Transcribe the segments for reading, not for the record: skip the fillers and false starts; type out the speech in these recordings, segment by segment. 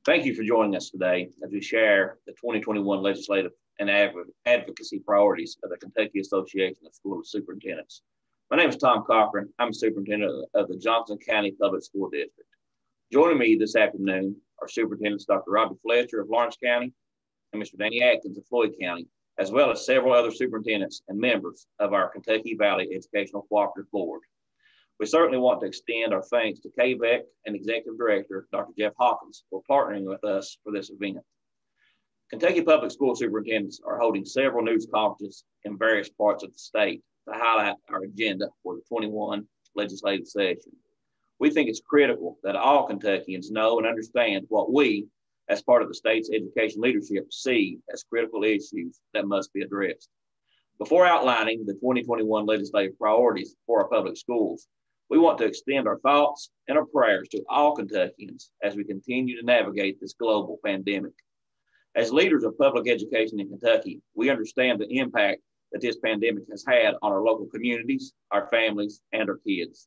Thank you for joining us today as we share the 2021 legislative and advocacy priorities of the Kentucky Association of School Superintendents. My name is Tom Cochran. I'm Superintendent of the Johnson County Public School District. Joining me this afternoon are Superintendents Dr. Robbie Fletcher of Lawrence County and Mr. Danny Atkins of Floyd County, as well as several other superintendents and members of our Kentucky Valley Educational Cooperative Board. We certainly want to extend our thanks to KVEC and Executive Director, Dr. Jeff Hawkins, for partnering with us for this event. Kentucky Public School Superintendents are holding several news conferences in various parts of the state to highlight our agenda for the 21 legislative session. We think it's critical that all Kentuckians know and understand what we, as part of the state's education leadership, see as critical issues that must be addressed. Before outlining the 2021 legislative priorities for our public schools, we want to extend our thoughts and our prayers to all Kentuckians as we continue to navigate this global pandemic. As leaders of public education in Kentucky, we understand the impact that this pandemic has had on our local communities, our families, and our kids.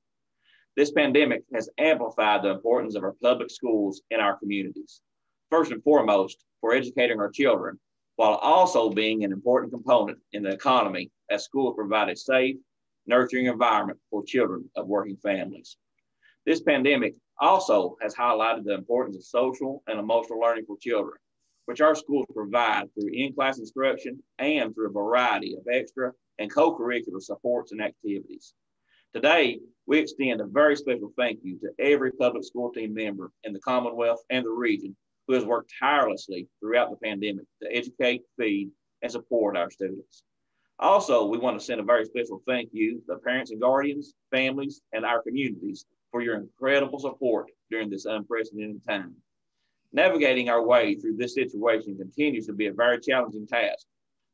This pandemic has amplified the importance of our public schools in our communities. First and foremost, for educating our children, while also being an important component in the economy as schools provide a safe, nurturing environment for children of working families. This pandemic also has highlighted the importance of social and emotional learning for children, which our schools provide through in-class instruction and through a variety of extra and co-curricular supports and activities. Today, we extend a very special thank you to every public school team member in the Commonwealth and the region who has worked tirelessly throughout the pandemic to educate, feed, and support our students. Also, we want to send a very special thank you to the parents and guardians, families, and our communities for your incredible support during this unprecedented time. Navigating our way through this situation continues to be a very challenging task,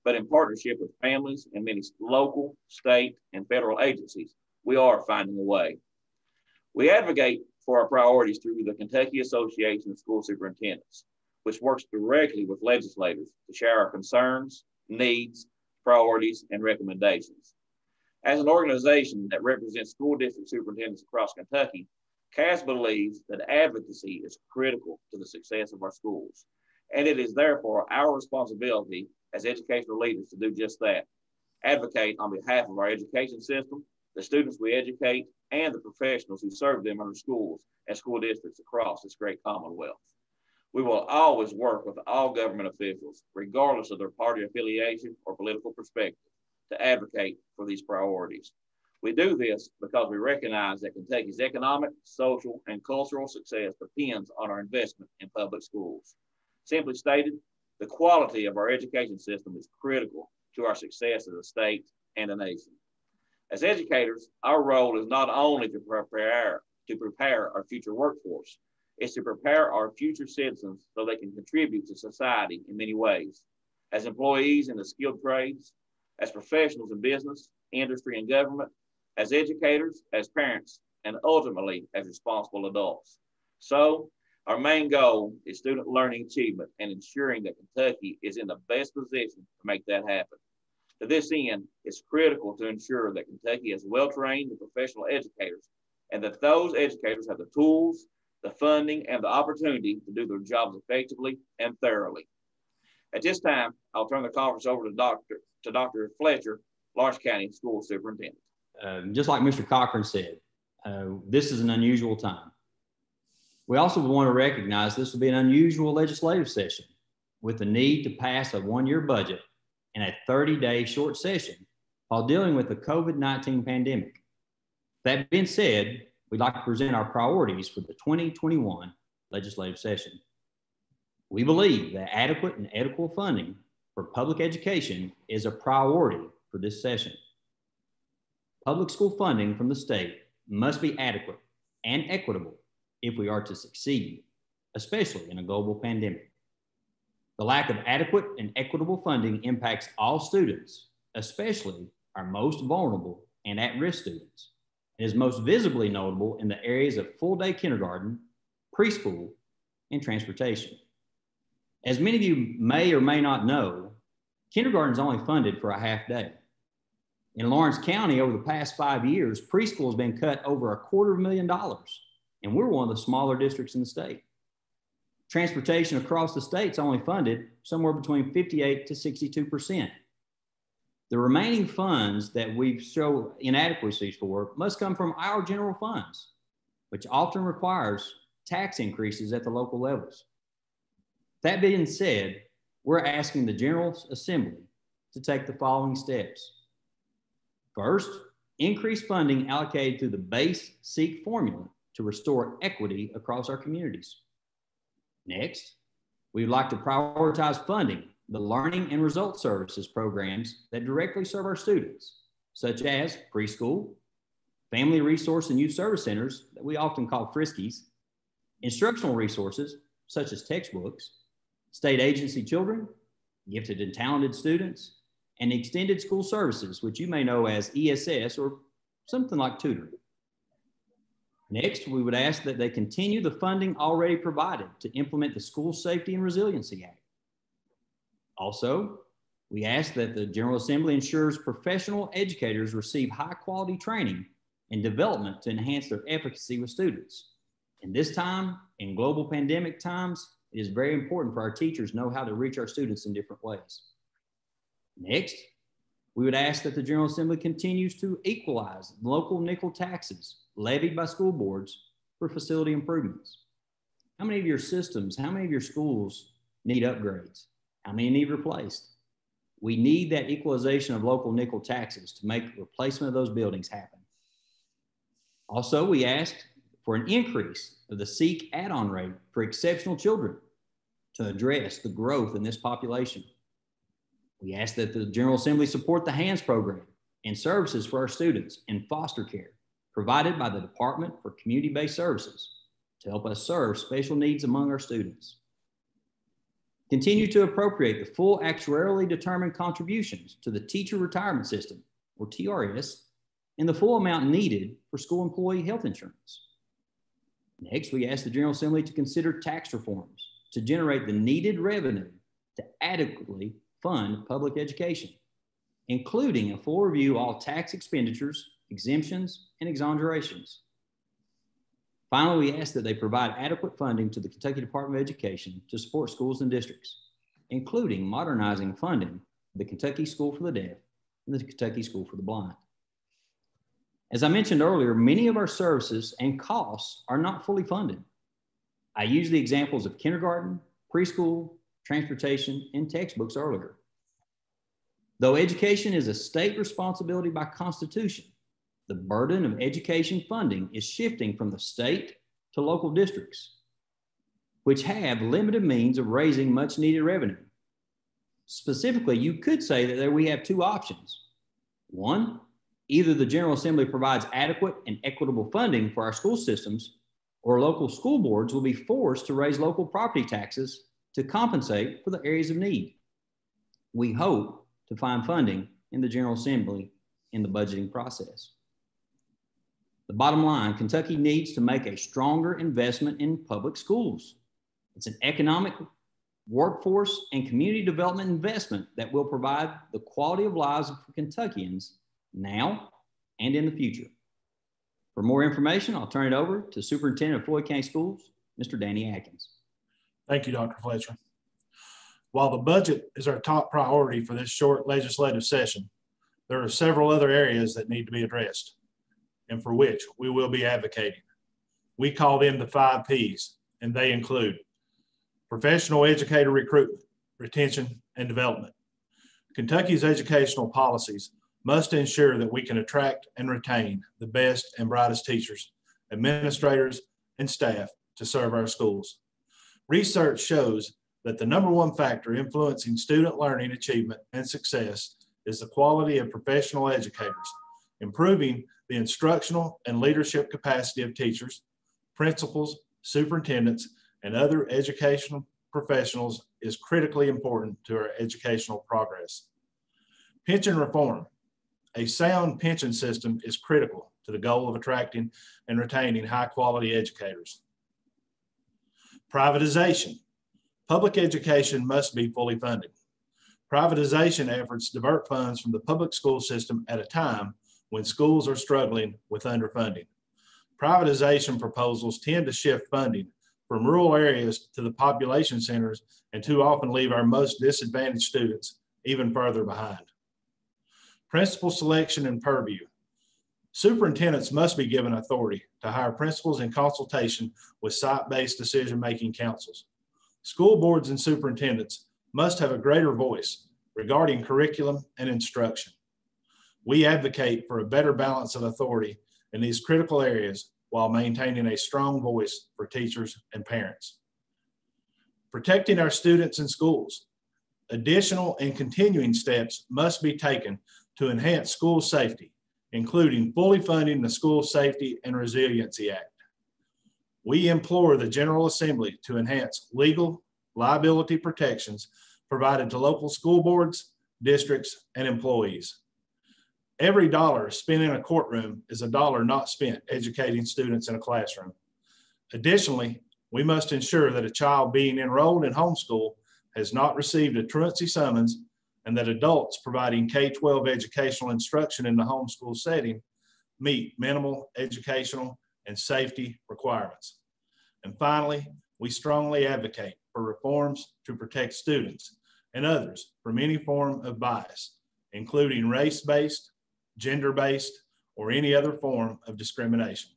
but in partnership with families and many local, state, and federal agencies, we are finding a way. We advocate for our priorities through the Kentucky Association of School Superintendents, which works directly with legislators to share our concerns, needs, priorities, and recommendations. As an organization that represents school district superintendents across Kentucky, KASS believes that advocacy is critical to the success of our schools, and it is therefore our responsibility as educational leaders to do just that, advocate on behalf of our education system, the students we educate, and the professionals who serve them in our schools and school districts across this great Commonwealth. We will always work with all government officials, regardless of their party affiliation or political perspective, to advocate for these priorities. We do this because we recognize that Kentucky's economic, social, and cultural success depends on our investment in public schools. Simply stated, the quality of our education system is critical to our success as a state and a nation. As educators, our role is not only to prepare our future workforce, it's to prepare our future citizens so they can contribute to society in many ways, as employees in the skilled trades, as professionals in business, industry, and government, as educators, as parents, and ultimately as responsible adults. So our main goal is student learning achievement and ensuring that Kentucky is in the best position to make that happen. To this end, it's critical to ensure that Kentucky has well-trained and professional educators, and that those educators have the tools, the funding, and the opportunity to do their jobs effectively and thoroughly. At this time, I'll turn the conference over to Dr. Fletcher, Lawrence County School Superintendent. Just like Mr. Cochran said, this is an unusual time. We also want to recognize this will be an unusual legislative session with the need to pass a one-year budget in a 30-day short session while dealing with the COVID-19 pandemic. That being said, we'd like to present our priorities for the 2021 legislative session. We believe that adequate and equitable funding for public education is a priority for this session. Public school funding from the state must be adequate and equitable if we are to succeed, especially in a global pandemic. The lack of adequate and equitable funding impacts all students, especially our most vulnerable and at-risk students. It is most visibly notable in the areas of full-day kindergarten, preschool, and transportation. As many of you may or may not know, kindergarten is only funded for a half day. In Lawrence County, over the past 5 years, preschool has been cut over $250,000, and we're one of the smaller districts in the state. Transportation across the state's only funded somewhere between 58 to 62%. The remaining funds that we show inadequacies for must come from our general funds, which often requires tax increases at the local levels. That being said, we're asking the General Assembly to take the following steps. First, increase funding allocated through the base-seek formula to restore equity across our communities. Next, we'd like to prioritize funding the learning and result services programs that directly serve our students, such as preschool, family resource and youth service centers that we often call Friskies, instructional resources such as textbooks, state agency children, gifted and talented students, and extended school services, which you may know as ESS or something like tutoring. Next, we would ask that they continue the funding already provided to implement the School Safety and Resiliency Act. Also, we ask that the General Assembly ensures professional educators receive high quality training and development to enhance their efficacy with students. In this time, in global pandemic times, it is very important for our teachers to know how to reach our students in different ways. Next, we would ask that the General Assembly continues to equalize local nickel taxes levied by school boards for facility improvements. How many of your systems, how many of your schools need upgrades? How many need replaced? We need that equalization of local nickel taxes to make replacement of those buildings happen. Also, we asked for an increase of the SEEK add-on rate for exceptional children to address the growth in this population. We ask that the General Assembly support the HANDS program and services for our students in foster care provided by the Department for Community-Based Services to help us serve special needs among our students. Continue to appropriate the full actuarially determined contributions to the Teacher Retirement System, or TRS, and the full amount needed for school employee health insurance. Next, we ask the General Assembly to consider tax reforms to generate the needed revenue to adequately fund public education, including a full review of all tax expenditures, exemptions, and exonerations. Finally, we ask that they provide adequate funding to the Kentucky Department of Education to support schools and districts, including modernizing funding the Kentucky School for the Deaf and the Kentucky School for the Blind. As I mentioned earlier, many of our services and costs are not fully funded. I used the examples of kindergarten, preschool, transportation, and textbooks earlier. Though education is a state responsibility by Constitution, the burden of education funding is shifting from the state to local districts, which have limited means of raising much needed revenue. Specifically, you could say that there we have two options. One, either the General Assembly provides adequate and equitable funding for our school systems, or local school boards will be forced to raise local property taxes to compensate for the areas of need. We hope to find funding in the General Assembly in the budgeting process. The bottom line, Kentucky needs to make a stronger investment in public schools. It's an economic, workforce, and community development investment that will provide the quality of lives for Kentuckians now and in the future. For more information, I'll turn it over to Superintendent of Floyd County Schools, Mr. Danny Atkins. Thank you, Dr. Fletcher. While the budget is our top priority for this short legislative session, there are several other areas that need to be addressed and for which we will be advocating. We call them the 5 Ps, and they include professional educator recruitment, retention, and development. Kentucky's educational policies must ensure that we can attract and retain the best and brightest teachers, administrators, and staff to serve our schools. Research shows that the #1 factor influencing student learning achievement and success is the quality of professional educators. Improving the instructional and leadership capacity of teachers, principals, superintendents, and other educational professionals is critically important to our educational progress. Pension reform. A sound pension system is critical to the goal of attracting and retaining high-quality educators. Privatization. Public education must be fully funded. Privatization efforts divert funds from the public school system at a time when schools are struggling with underfunding. Privatization proposals tend to shift funding from rural areas to the population centers, and too often leave our most disadvantaged students even further behind. Principal selection and purview. Superintendents must be given authority to hire principals in consultation with site-based decision-making councils. School boards and superintendents must have a greater voice regarding curriculum and instruction. We advocate for a better balance of authority in these critical areas while maintaining a strong voice for teachers and parents. Protecting our students and schools. Additional and continuing steps must be taken to enhance school safety, including fully funding the School Safety and Resiliency Act. We implore the General Assembly to enhance legal liability protections provided to local school boards, districts, and employees. Every dollar spent in a courtroom is a dollar not spent educating students in a classroom. Additionally, we must ensure that a child being enrolled in homeschool has not received a truancy summons, and that adults providing K-12 educational instruction in the homeschool setting meet minimal educational and safety requirements. And finally, we strongly advocate for reforms to protect students and others from any form of bias, including race-based, gender-based, or any other form of discrimination.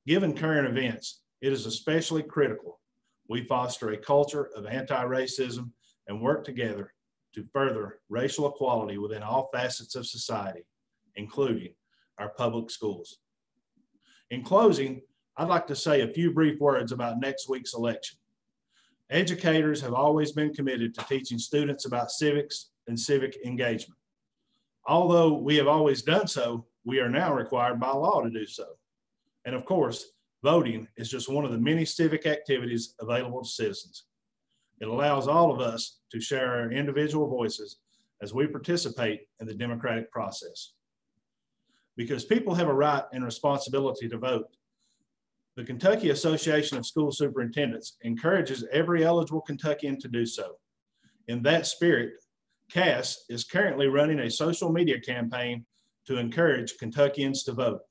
Given current events, it is especially critical we foster a culture of anti-racism and work together to further racial equality within all facets of society, including our public schools. In closing, I'd like to say a few brief words about next week's election. Educators have always been committed to teaching students about civics and civic engagement. Although we have always done so, we are now required by law to do so. And of course, voting is just one of the many civic activities available to citizens. It allows all of us to share our individual voices as we participate in the democratic process. Because people have a right and responsibility to vote, the Kentucky Association of School Superintendents encourages every eligible Kentuckian to do so. In that spirit, KASS is currently running a social media campaign to encourage Kentuckians to vote.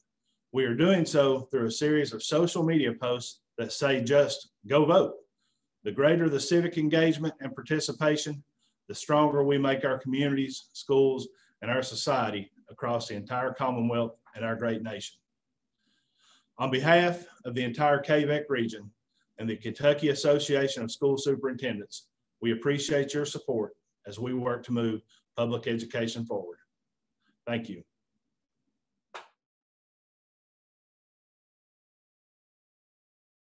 We are doing so through a series of social media posts that say just go vote. The greater the civic engagement and participation, the stronger we make our communities, schools, and our society across the entire Commonwealth and our great nation. On behalf of the entire KVEC region and the Kentucky Association of School Superintendents, we appreciate your support as we work to move public education forward. Thank you.